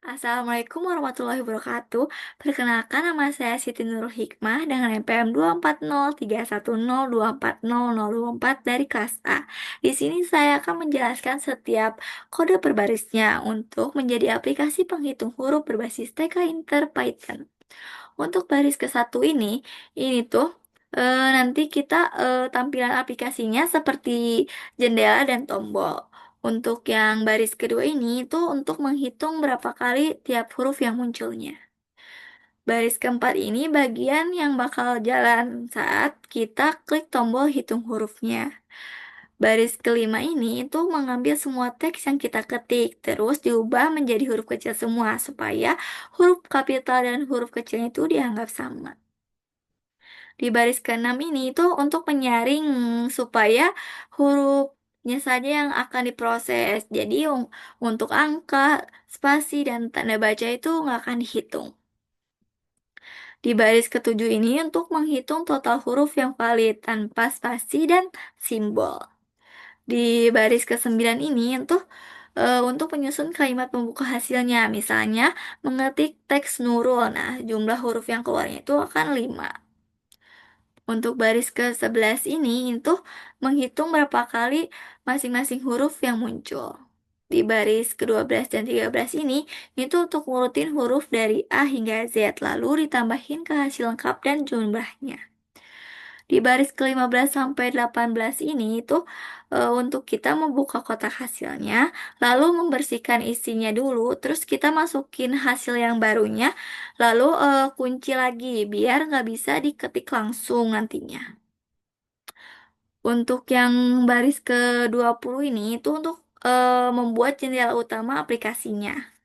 Assalamualaikum warahmatullahi wabarakatuh. Perkenalkan nama saya Siti Nurul Hikmah dengan NPM 24031024024 dari kelas A. Di sini saya akan menjelaskan setiap kode berbarisnya untuk menjadi aplikasi penghitung huruf berbasis TK Inter Python. Untuk baris ke satu ini tuh nanti kita tampilan aplikasinya seperti jendela dan tombol. Untuk yang baris kedua ini itu untuk menghitung berapa kali tiap huruf yang munculnya. Baris keempat ini bagian yang bakal jalan saat kita klik tombol hitung hurufnya. Baris kelima ini itu mengambil semua teks yang kita ketik, terus diubah menjadi huruf kecil semua, supaya huruf kapital dan huruf kecilnya itu dianggap sama. Di baris keenam ini itu untuk menyaring supaya hurufnya saja yang akan diproses. Jadi untuk angka, spasi, dan tanda baca itu nggak akan dihitung. Di baris ketujuh ini untuk menghitung total huruf yang valid tanpa spasi dan simbol. Di baris ke-9 ini untuk menyusun kalimat pembuka hasilnya. Misalnya mengetik teks Nurul. Nah, jumlah huruf yang keluarnya itu akan 5. Untuk baris ke-11 ini itu menghitung berapa kali masing-masing huruf yang muncul. Di baris ke-12 dan 13 ini itu untuk ngurutin huruf dari A hingga Z, lalu ditambahin ke hasil lengkap dan jumlahnya. Di baris ke-15 sampai 18 ini untuk kita membuka kotak hasilnya, lalu membersihkan isinya dulu, terus kita masukin hasil yang barunya, lalu kunci lagi biar nggak bisa diketik langsung nantinya. Untuk yang baris ke-20 ini itu untuk membuat jendela utama aplikasinya.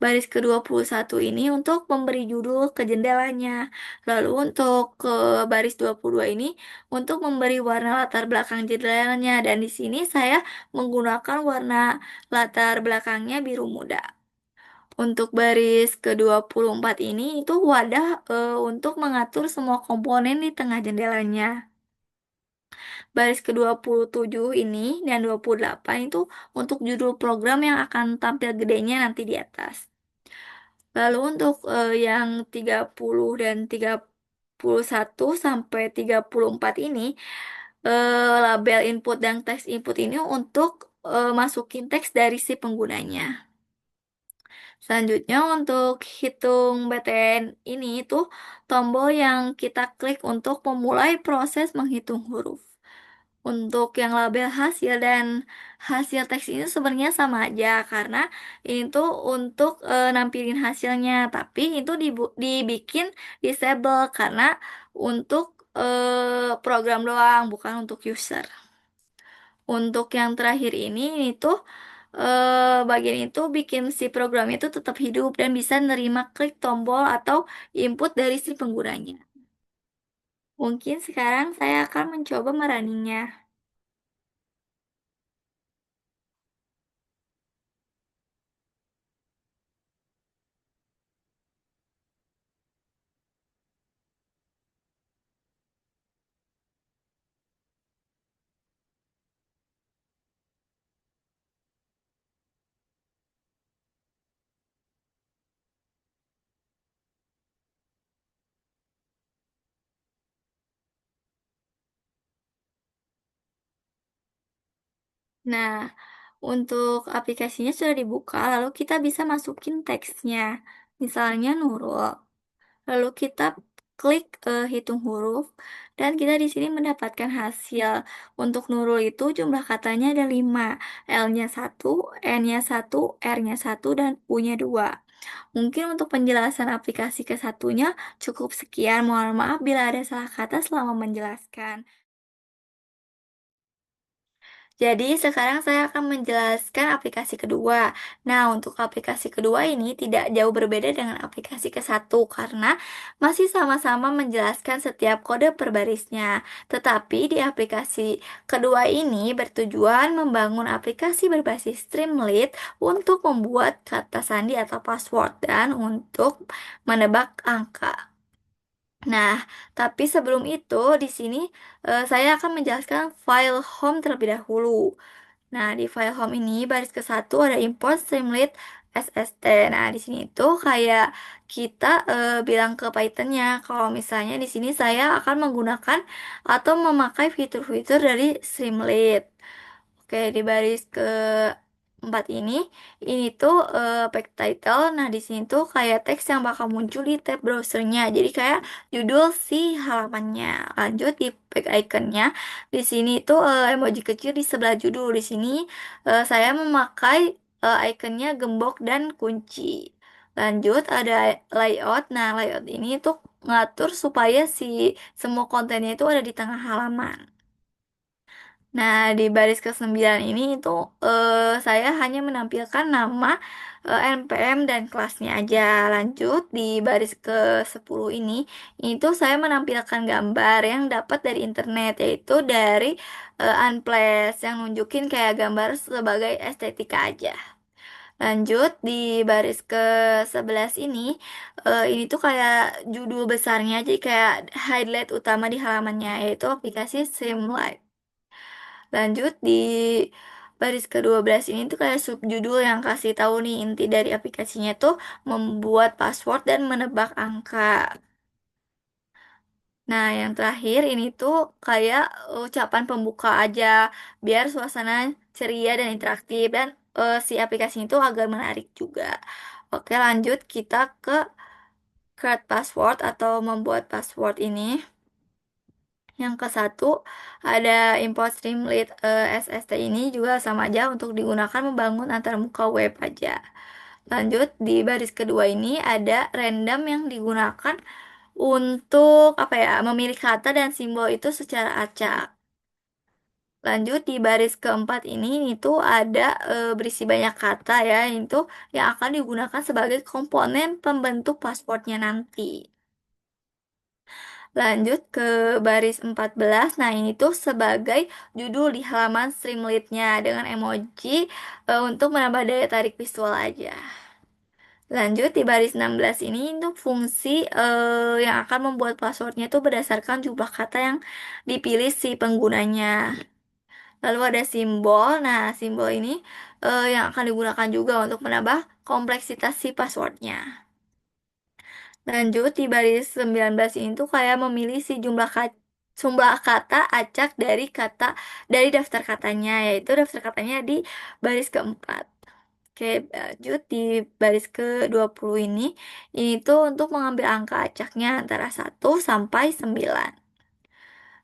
Baris ke-21 ini untuk memberi judul ke jendelanya. Lalu untuk ke baris 22 ini untuk memberi warna latar belakang jendelanya. Dan di sini saya menggunakan warna latar belakangnya biru muda. Untuk baris ke-24 ini itu wadah untuk mengatur semua komponen di tengah jendelanya. Baris ke-27 ini dan 28 itu untuk judul program yang akan tampil gedenya nanti di atas. Lalu untuk yang 30 dan 31 sampai 34 ini label input dan teks input ini untuk masukin teks dari si penggunanya. Selanjutnya untuk hitung BTN ini tombol yang kita klik untuk memulai proses menghitung huruf. Untuk yang label hasil dan hasil teks ini sebenarnya sama aja karena ini tuh untuk nampilin hasilnya, tapi itu dibikin disable karena untuk program doang, bukan untuk user. Untuk yang terakhir ini bagian itu bikin si program itu tetap hidup dan bisa nerima klik tombol atau input dari si penggunanya. Mungkin sekarang saya akan mencoba meraninya. Nah, untuk aplikasinya sudah dibuka, lalu kita bisa masukin teksnya. Misalnya Nurul. Lalu kita klik hitung huruf dan kita di sini mendapatkan hasil. Untuk Nurul itu jumlah katanya ada 5, L-nya 1, N-nya 1, R-nya 1, dan U-nya 2. Mungkin untuk penjelasan aplikasi ke satunya cukup sekian. Mohon maaf bila ada salah kata selama menjelaskan. Jadi sekarang saya akan menjelaskan aplikasi kedua. Nah, untuk aplikasi kedua ini tidak jauh berbeda dengan aplikasi ke satu karena masih sama-sama menjelaskan setiap kode per barisnya. Tetapi di aplikasi kedua ini bertujuan membangun aplikasi berbasis Streamlit untuk membuat kata sandi atau password dan untuk menebak angka. Nah, tapi sebelum itu di sini saya akan menjelaskan file home terlebih dahulu. Nah, di file home ini baris ke satu ada import Streamlit SST. Nah, di sini tuh kayak kita bilang ke Python-nya kalau misalnya di sini saya akan menggunakan atau memakai fitur-fitur dari Streamlit. Oke, di baris ke empat ini tuh page title. Nah, di sini tuh kayak teks yang bakal muncul di tab browsernya. Jadi kayak judul si halamannya. Lanjut di page iconnya. Di sini tuh emoji kecil di sebelah judul. Di sini saya memakai ikonnya gembok dan kunci. Lanjut ada layout. Nah, layout ini tuh ngatur supaya si semua kontennya itu ada di tengah halaman. Nah, di baris ke-9 ini itu saya hanya menampilkan nama NPM dan kelasnya aja. Lanjut di baris ke-10 ini tuh saya menampilkan gambar yang dapat dari internet, yaitu dari Unplace yang nunjukin kayak gambar sebagai estetika aja. Lanjut di baris ke-11 ini tuh kayak judul besarnya, jadi kayak highlight utama di halamannya, yaitu aplikasi Streamlit. Lanjut di baris ke-12 ini tuh kayak subjudul yang kasih tahu nih inti dari aplikasinya tuh membuat password dan menebak angka. Nah, yang terakhir ini tuh kayak ucapan pembuka aja biar suasana ceria dan interaktif dan si aplikasi itu agar menarik juga. Oke, lanjut kita ke create password atau membuat password ini. Yang ke satu ada import Streamlit SST ini juga sama aja untuk digunakan membangun antarmuka web aja. Lanjut di baris kedua ini ada random yang digunakan untuk apa ya memilih kata dan simbol itu secara acak. Lanjut di baris keempat ini itu ada berisi banyak kata ya itu yang akan digunakan sebagai komponen pembentuk passwordnya nanti. Lanjut ke baris 14. Nah, ini tuh sebagai judul di halaman Streamlit-nya dengan emoji untuk menambah daya tarik visual aja. Lanjut di baris 16 ini untuk fungsi yang akan membuat passwordnya itu berdasarkan jumlah kata yang dipilih si penggunanya. Lalu ada simbol. Nah, simbol ini yang akan digunakan juga untuk menambah kompleksitas si passwordnya. Lanjut di baris 19 ini tuh kayak memilih si jumlah kata acak dari daftar katanya, yaitu daftar katanya di baris keempat. Oke, lanjut di baris ke-20 ini tuh untuk mengambil angka acaknya antara 1 sampai 9.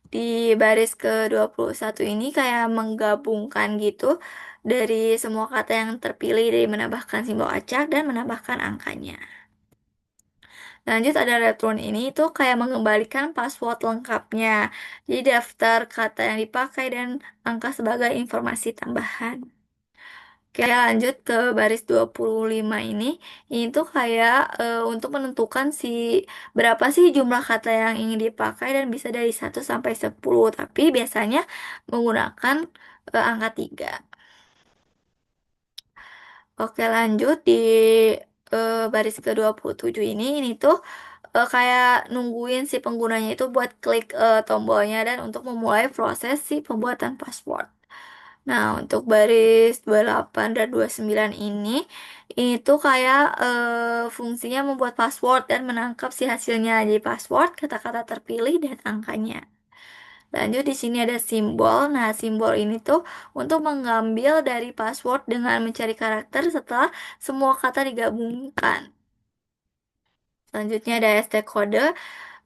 Di baris ke-21 ini kayak menggabungkan gitu dari semua kata yang terpilih dari menambahkan simbol acak dan menambahkan angkanya. Lanjut ada return ini tuh kayak mengembalikan password lengkapnya. Jadi daftar kata yang dipakai dan angka sebagai informasi tambahan. Oke, lanjut ke baris 25 ini. Ini tuh kayak untuk menentukan berapa sih jumlah kata yang ingin dipakai dan bisa dari 1 sampai 10. Tapi biasanya menggunakan angka 3. Oke, lanjut di baris ke-27 ini tuh kayak nungguin si penggunanya itu buat klik tombolnya dan untuk memulai proses si pembuatan password. Nah, untuk baris 28 dan 29 ini tuh kayak fungsinya membuat password dan menangkap si hasilnya. Jadi password, kata-kata terpilih, dan angkanya. Lanjut di sini ada simbol. Nah, simbol ini tuh untuk mengambil dari password dengan mencari karakter setelah semua kata digabungkan. Selanjutnya ada ST kode.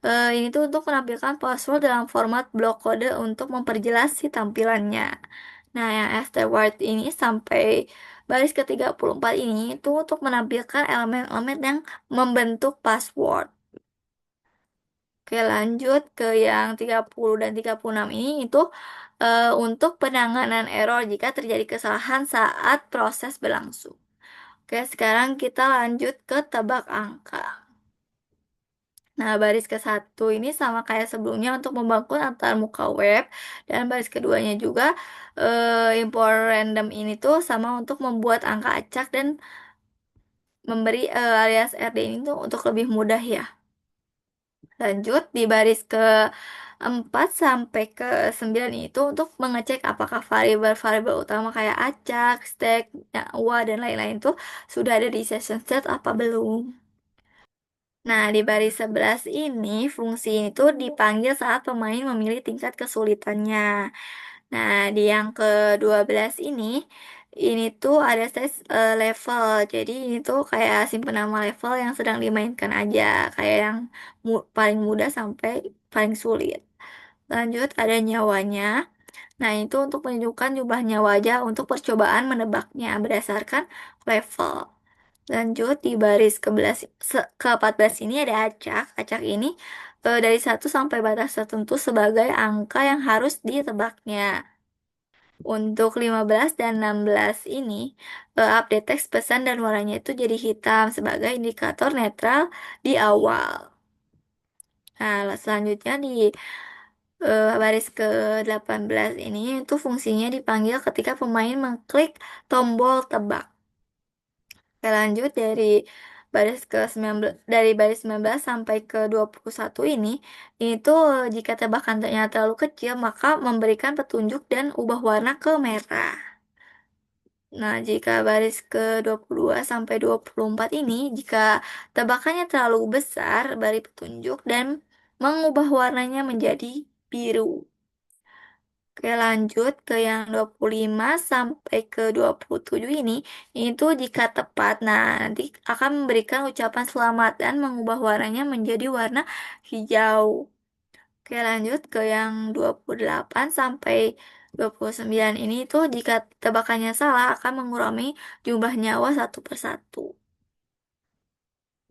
Ini tuh untuk menampilkan password dalam format blok kode untuk memperjelas si tampilannya. Nah, yang ST word ini sampai baris ke-34 ini itu untuk menampilkan elemen-elemen yang membentuk password. Oke, lanjut ke yang 30 dan 36 ini itu untuk penanganan error jika terjadi kesalahan saat proses berlangsung. Oke, sekarang kita lanjut ke tebak angka. Nah, baris ke-1 ini sama kayak sebelumnya untuk membangun antar muka web dan baris keduanya juga import random ini tuh sama untuk membuat angka acak dan memberi alias RD ini tuh untuk lebih mudah ya. Lanjut di baris ke 4 sampai ke 9 itu untuk mengecek apakah variabel-variabel utama kayak acak, stack, nyawa, dan lain-lain itu sudah ada di session set apa belum. Nah, di baris 11 ini, fungsi ini tuh dipanggil saat pemain memilih tingkat kesulitannya. Nah, di yang ke-12 ini tuh ada level. Jadi, ini tuh kayak simpen nama level yang sedang dimainkan aja. Kayak yang paling mudah sampai paling sulit. Lanjut, ada nyawanya. Nah, itu untuk menunjukkan jumlahnya wajah untuk percobaan menebaknya berdasarkan level. Lanjut, di baris ke-14 ini ada acak. Acak ini dari 1 sampai batas tertentu sebagai angka yang harus ditebaknya. Untuk 15 dan 16 ini, update teks pesan dan warnanya itu jadi hitam sebagai indikator netral di awal. Nah, selanjutnya di baris ke-18 ini itu fungsinya dipanggil ketika pemain mengklik tombol tebak. Oke, lanjut dari baris 19 sampai ke 21 ini tuh jika tebakan ternyata terlalu kecil maka memberikan petunjuk dan ubah warna ke merah. Nah, jika baris ke 22 sampai 24 ini, jika tebakannya terlalu besar, beri petunjuk dan mengubah warnanya menjadi biru. Oke, lanjut ke yang 25 sampai ke 27 ini tuh jika tepat, nah nanti akan memberikan ucapan selamat dan mengubah warnanya menjadi warna hijau. Oke, lanjut ke yang 28 sampai 29 ini tuh jika tebakannya salah akan mengurangi jumlah nyawa satu persatu.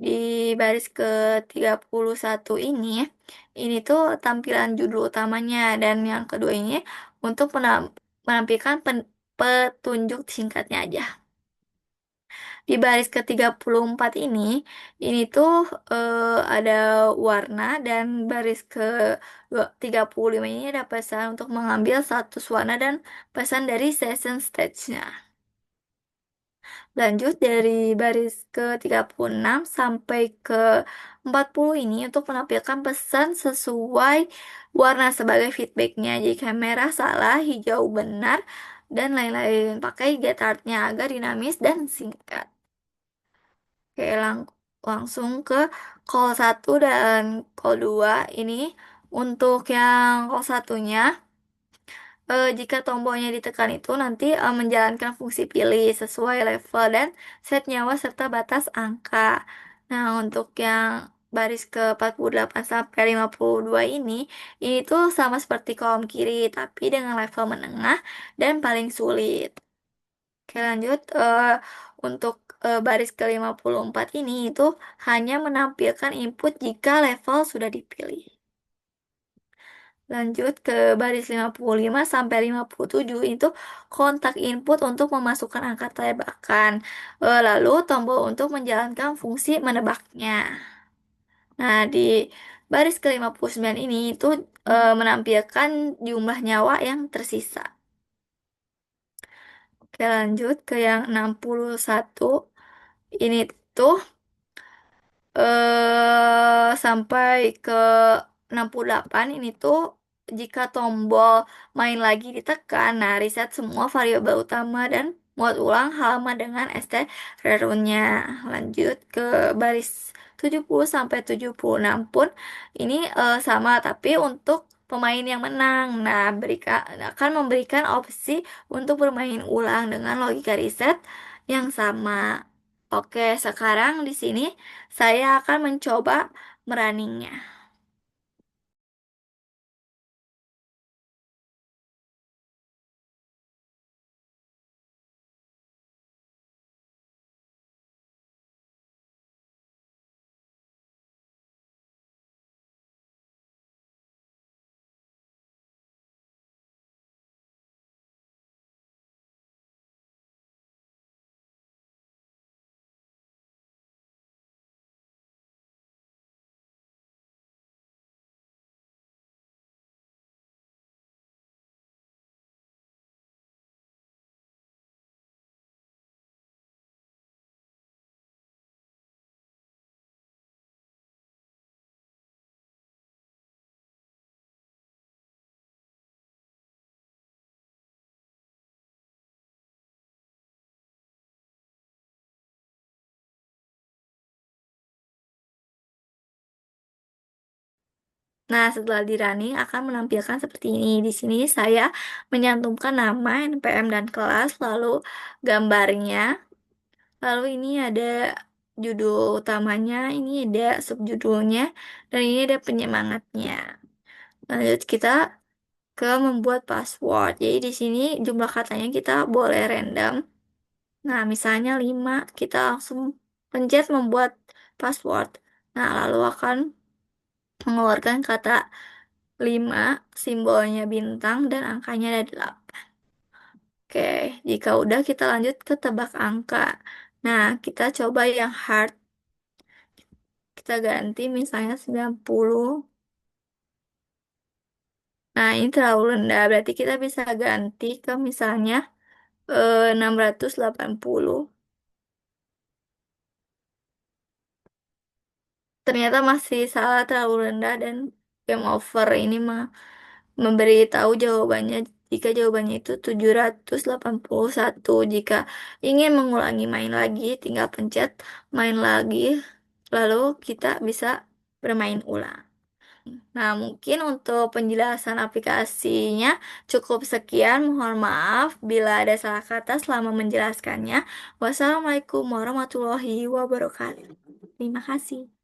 Di baris ke 31 ini tuh tampilan judul utamanya dan yang kedua ini untuk menampilkan petunjuk singkatnya aja. Di baris ke 34 ini tuh ada warna dan baris ke 35 ini ada pesan untuk mengambil status warna dan pesan dari session stage-nya. Lanjut dari baris ke 36 sampai ke 40 ini untuk menampilkan pesan sesuai warna sebagai feedbacknya. Jika merah salah, hijau benar, dan lain-lain. Pakai getardnya agar dinamis dan singkat. Oke, langsung ke call 1 dan call 2 ini. Untuk yang call satunya, jika tombolnya ditekan itu nanti menjalankan fungsi pilih sesuai level dan set nyawa serta batas angka. Nah, untuk yang baris ke 48 sampai 52 ini tuh sama seperti kolom kiri, tapi dengan level menengah dan paling sulit. Oke, lanjut. Untuk baris ke 54 ini itu hanya menampilkan input jika level sudah dipilih. Lanjut ke baris 55 sampai 57 itu kontak input untuk memasukkan angka tebakan. Lalu tombol untuk menjalankan fungsi menebaknya. Nah, di baris ke 59 ini itu menampilkan jumlah nyawa yang tersisa. Oke, lanjut ke yang 61. Ini tuh sampai ke 68 ini tuh jika tombol main lagi ditekan, nah reset semua variabel utama dan muat ulang halaman dengan strrun-nya. Lanjut ke baris 70 sampai 76 pun ini sama tapi untuk pemain yang menang. Nah, akan memberikan opsi untuk bermain ulang dengan logika reset yang sama. Oke, sekarang di sini saya akan mencoba merunningnya. Nah, setelah di running akan menampilkan seperti ini. Di sini saya menyantumkan nama, NPM, dan kelas, lalu gambarnya. Lalu ini ada judul utamanya, ini ada subjudulnya, dan ini ada penyemangatnya. Lanjut kita ke membuat password. Jadi di sini jumlah katanya kita boleh random. Nah, misalnya 5, kita langsung pencet membuat password. Nah, lalu akan mengeluarkan kata 5, simbolnya bintang, dan angkanya ada 8. Oke, jika udah kita lanjut ke tebak angka. Nah, kita coba yang hard. Kita ganti misalnya 90. Nah, ini terlalu rendah. Berarti kita bisa ganti ke misalnya 680. Ternyata masih salah, terlalu rendah, dan game over. Ini memberitahu jawabannya jika jawabannya itu 781. Jika ingin mengulangi main lagi, tinggal pencet main lagi, lalu kita bisa bermain ulang. Nah, mungkin untuk penjelasan aplikasinya cukup sekian. Mohon maaf bila ada salah kata selama menjelaskannya. Wassalamualaikum warahmatullahi wabarakatuh. Terima kasih.